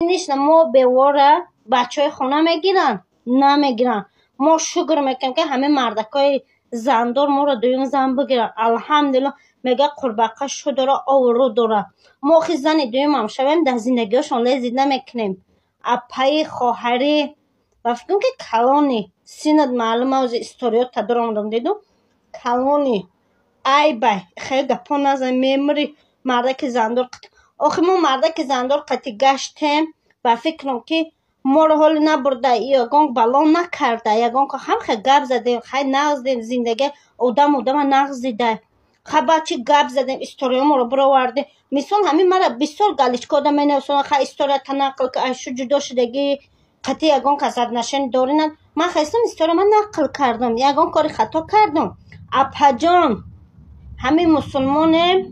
نیست ما بیواره بچه های خونه میگیرن نمیگیرن. ما شکر میکنیم که همه مردکای زندار ما را دویم زن بگیرن. الحمدلله میگه قربقه شو داره آورو داره. ما خیلی زن دویم هم شویم در زندگیشون لذت نمیکنیم. اپای خواهری و فکرم که کلانی سیند معلوم از استوریات تدارم دیدم کلانی ای بای خیلی گپا نزن میمری مردک زندار. آخه ما مردک زندار قطعی گشتیم و فکرم که ما رو حال نبرده یگان بلا نکرده یگان که هم خیلی گپ زدیم خیلی نغز دیم زندگی آدم نغز دیده خیلی بچه گپ زدیم استوریا ما رو براورده. مثال همین مرا بسیار گلیچ کاده می نویسن خیلی استوریا تنقل که ایشو جدا شدگی قطعی یگان که زد نشین دارینن. من خواستم استوریا من نقل کردم یگان کاری خطا کردم. اپا جان همین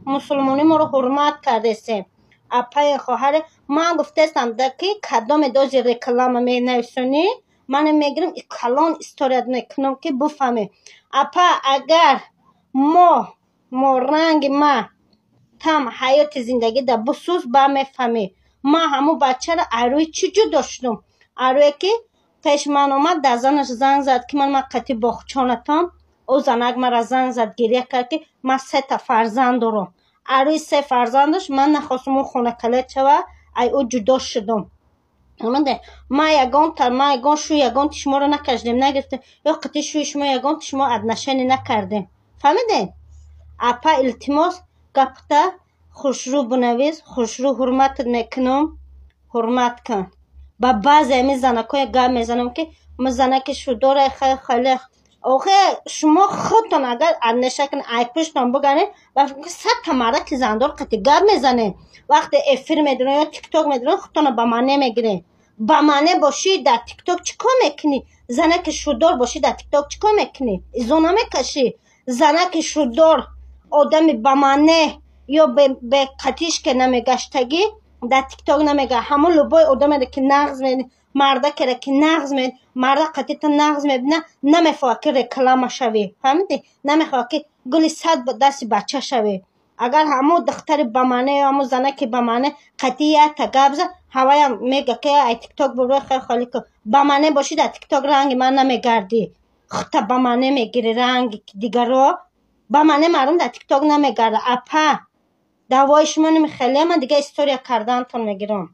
مسلمانی ما رو حرمت کرده سیم. اپای خواهر من گفتستم که کدام دوزی رکلام می نویسونی من میگیرم کلان استوریت میکنم که بفهمی. اپا اگر ما رنگ ما تم حیات زندگی در بسوز با میفهمی. ما همو بچه را اروی چی جو داشتم اروی که پیش من اومد در زنش زنگ زد که من قطعی باخچانتم. او زنک مرا زنگ زد گریه کرد که من 3 تا فرزند دارم. اروی 3 فرزندش من نخواستم اون خونه کلید شوه ای او جدا شدم. ما یگان شو یگان شما رو نکشدیم نگرفتیم یا قطعی شوی شما یگان شما ادنشنی نکردیم فهمیدین. اپا التماس گپتا خوشرو بنویس خوشرو حرمتت میکنم حرمت کن. با بعض امی زنکای گپ میزنم که ما زنک شو داره خیلی آخه شما خودتون اگر نشکن ایک پشتون بگنه و 100 تا مرد که زندار قطعی گپ میزنه وقتی افیر میدونه یا تیک توک میدونه خودتون با من نمیگیره. با منه باشی در تیک توک چیکار میکنی؟ زنک شودار باشی در تیک توک چیکار میکنی؟ ایزو نمیکشی. زنک شودار آدم با منه یا به قطیش که نمیگشتگی در تیک توک نمیگه همون لبای آدم که نغز میدونه مرده که نغز میدونه مرده قطعی تا نغز میبینه نمیخواه که رکلام شوی فهمیدی نمیخواه که گلی 100 دست بچه شوی. اگر همو دختر بمانه یا همو زنه که بمانه قطعی تا گبزه هوایم میگه که ای تیک توک بروی خیلی خالی که بمانه باشی در تیک توک رنگ من نمیگردی خطا بمانه میگیری رنگ دیگر رو بمانه مردم در تیک توک نمیگرده. اپا دوای شما نمیخیلی من دیگه استوریا کردن تون میگیرم.